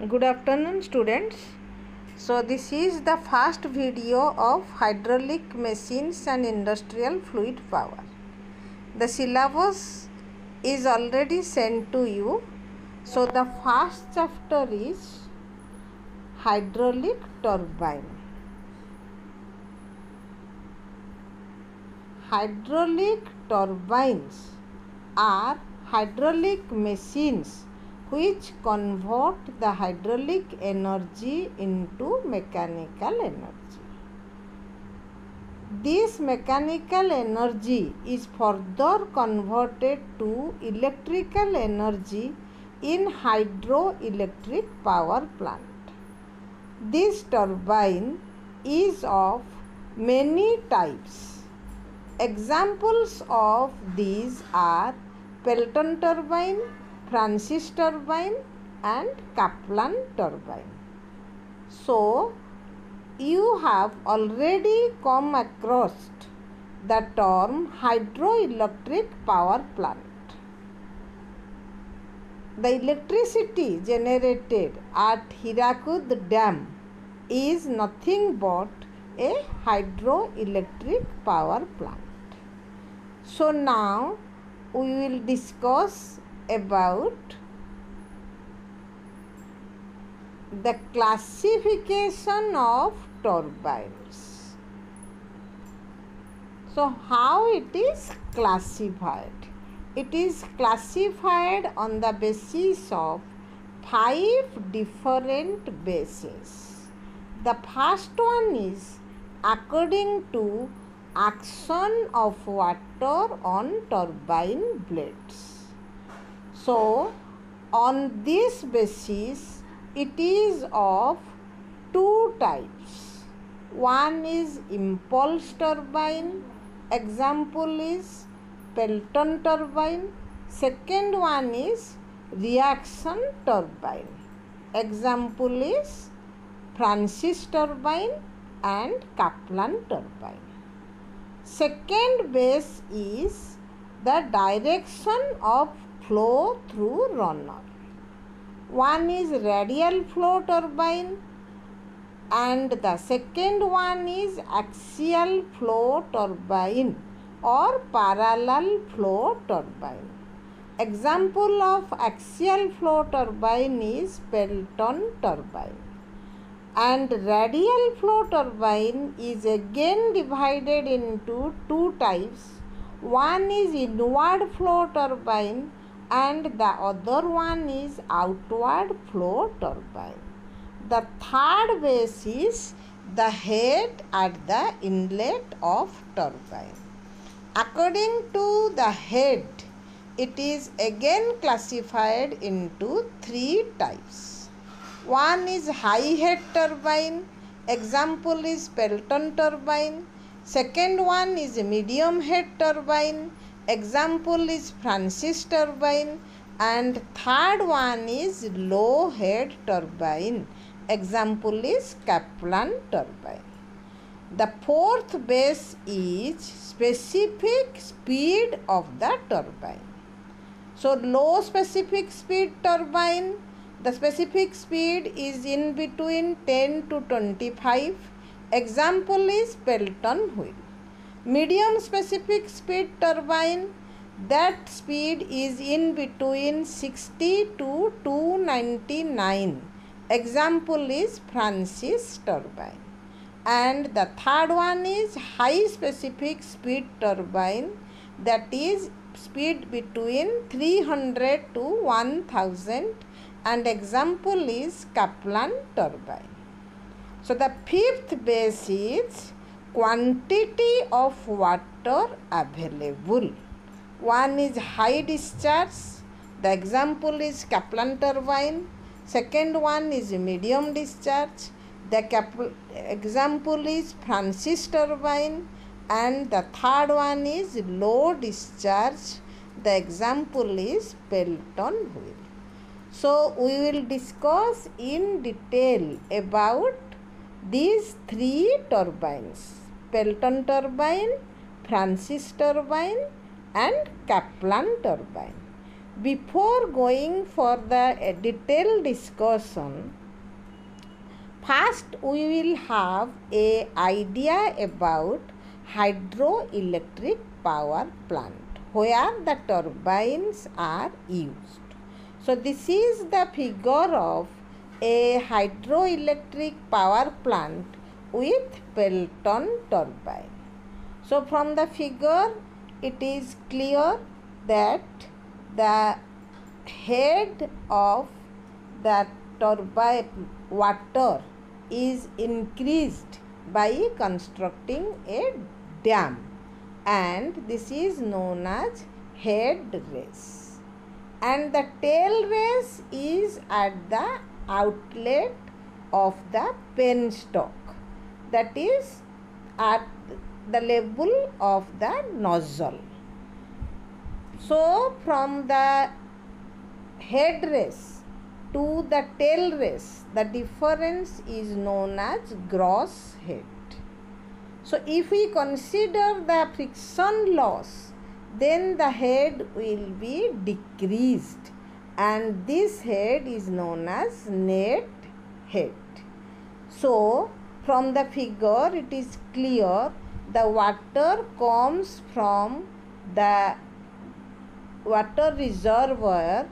Good afternoon, students. So this is the first video of hydraulic machines and industrial fluid power. The syllabus is already sent to you. So the first chapter is hydraulic turbine. Hydraulic turbines are hydraulic machines which convert the hydraulic energy into mechanical energy. This mechanical energy is further converted to electrical energy in hydroelectric power plant. This turbine is of many types. Examples of these are Pelton turbine, Francis turbine and Kaplan turbine. So, you have already come across the term hydroelectric power plant. The electricity generated at Hirakud Dam is nothing but a hydroelectric power plant. So, now we will discuss about the classification of turbines. So, how it is classified? It is classified on the basis of 5 different bases. The first one is according to action of water on turbine blades. So, on this basis, it is of two types. One is impulse turbine, example is Pelton turbine. Second one is reaction turbine, example is Francis turbine and Kaplan turbine. Second base is the direction of flow through runner. One is radial flow turbine and the second one is axial flow turbine or parallel flow turbine. Example of axial flow turbine is Pelton turbine. And radial flow turbine is again divided into two types. One is inward flow turbine and the other one is outward flow turbine. The third base is the head at the inlet of turbine. According to the head, it is again classified into three types. One is high head turbine, example is Pelton turbine. Second one is medium head turbine, example is Francis turbine, and third one is low head turbine, example is Kaplan turbine. The fourth base is specific speed of the turbine. So, low specific speed turbine, the specific speed is in between 10 to 25, example is Pelton wheel. Medium specific speed turbine, that speed is in between 60 to 299, example is Francis turbine. And the third one is high specific speed turbine, that is speed between 300 to 1000 and example is Kaplan turbine. So, the fifth base is quantity of water available. One is high discharge, the example is Kaplan turbine. Second one is medium discharge, the example is Francis turbine. And the third one is low discharge, the example is Pelton wheel. So, we will discuss in detail about these three turbines, Pelton turbine, Francis turbine and Kaplan turbine. Before going for the detailed discussion, first we will have a idea about hydroelectric power plant where the turbines are used. So this is the figure of a hydroelectric power plant with Pelton turbine. So from the figure it is clear that the head of the turbine water is increased by constructing a dam, and this is known as head race, and the tail race is at the outlet of the penstock, that is at the level of the nozzle. So from the head race to the tail race, the difference is known as gross head. So if we consider the friction loss, then the head will be decreased, and this head is known as net head. So from the figure it is clear the water comes from the water reservoir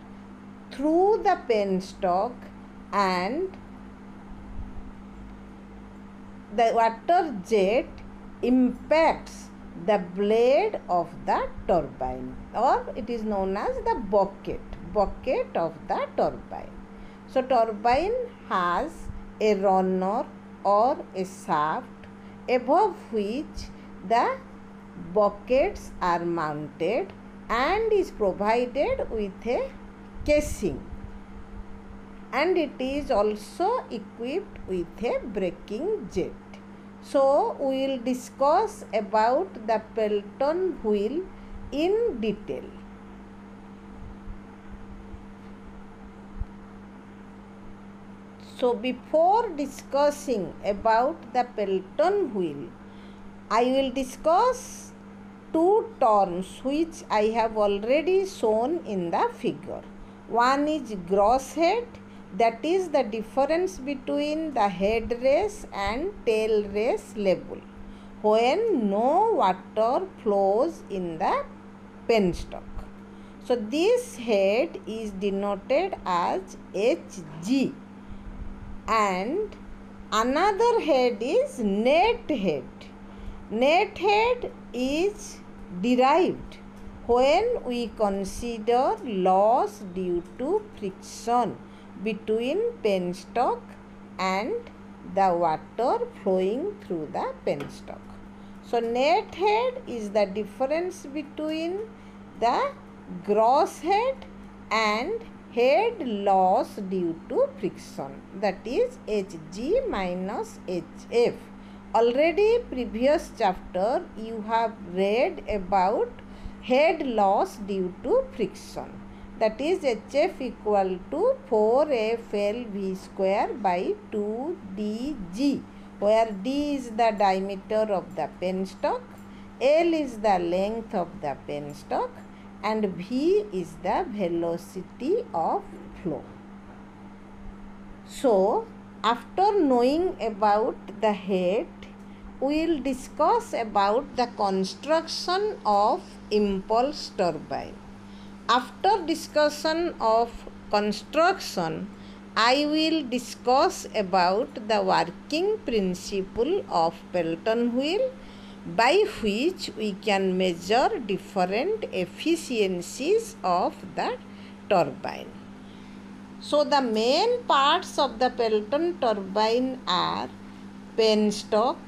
through the penstock, and the water jet impacts the blade of the turbine, or it is known as the bucket of the turbine. So turbine has a runner or a shaft above which the buckets are mounted and is provided with a casing, and it is also equipped with a braking jet. So we will discuss about the Pelton wheel in detail. So before discussing about the Pelton wheel, I will discuss two terms which I have already shown in the figure. One is gross head, that is the difference between the head race and tail race level when no water flows in the penstock. So this head is denoted as Hg, and another head is net head. Net head is derived when we consider loss due to friction between penstock and the water flowing through the penstock. So net head is the difference between the gross head and head loss due to friction, that is Hg minus Hf. Already previous chapter you have read about head loss due to friction, that is Hf equal to 4FLV square by 2dg, where d is the diameter of the penstock, L is the length of the penstock, and v is the velocity of flow. So after knowing about the head, we will discuss about the construction of impulse turbine. After discussion of construction, I will discuss about the working principle of Pelton wheel, by which we can measure different efficiencies of the turbine. So the main parts of the Pelton turbine are penstock,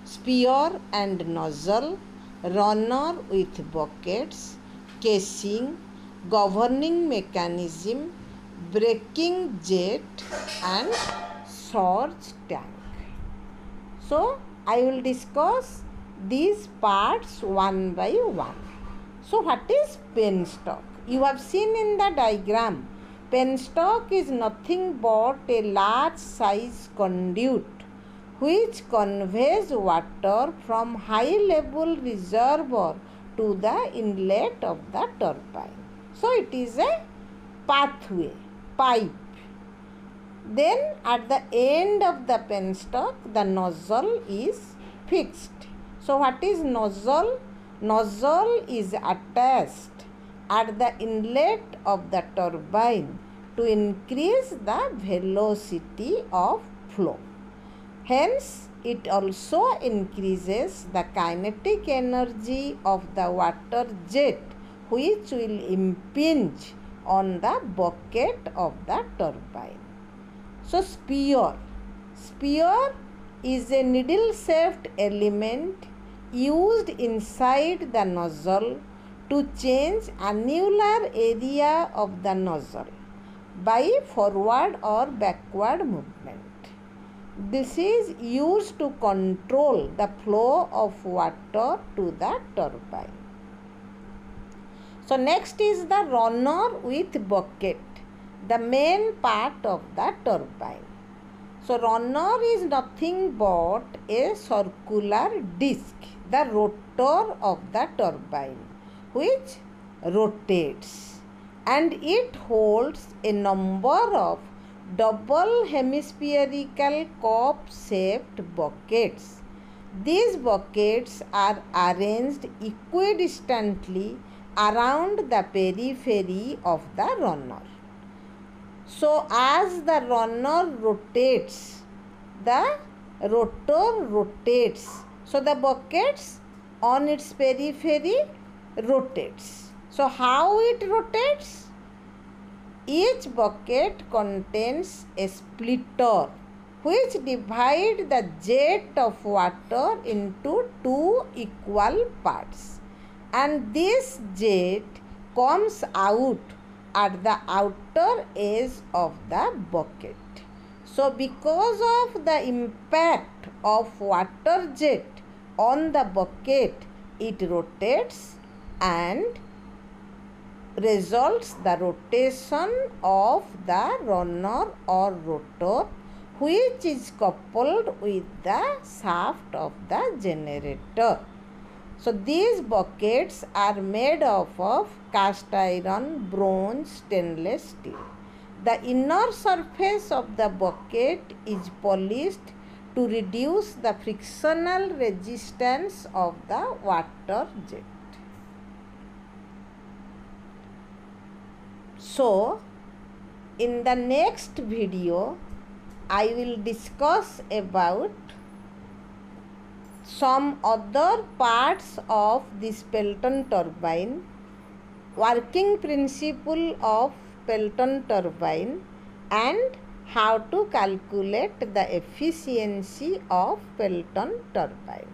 spear and nozzle, runner with buckets, casing, governing mechanism, braking jet and surge tank. So I will discuss these parts one by one. So what is penstock? You have seen in the diagram, penstock is nothing but a large size conduit which conveys water from high level reservoir to the inlet of the turbine. So it is a pathway, pipe. Then at the end of the penstock, the nozzle is fixed. So what is nozzle? Nozzle is attached at the inlet of the turbine to increase the velocity of flow. Hence, it also increases the kinetic energy of the water jet, which will impinge on the bucket of the turbine. So, spear is a needle-shaped element used inside the nozzle to change annular area of the nozzle by forward or backward movement. This is used to control the flow of water to the turbine. So next is the runner with bucket, the main part of the turbine. So runner is nothing but a circular disc, the rotor of the turbine, which rotates, and it holds a number of double hemispherical cup-shaped buckets. These buckets are arranged equidistantly around the periphery of the runner. So as the runner rotates, the rotor rotates. So the buckets on its periphery rotates. So how it rotates? Each bucket contains a splitter which divides the jet of water into two equal parts, and this jet comes out at the outer edge of the bucket. So because of the impact of water jet on the bucket, it rotates and results the rotation of the runner or rotor, which is coupled with the shaft of the generator. So these buckets are made of cast iron, bronze, stainless steel. The inner surface of the bucket is polished to reduce the frictional resistance of the water jet. So, in the next video, I will discuss about some other parts of this Pelton turbine, working principle of Pelton turbine, and how to calculate the efficiency of Pelton turbine.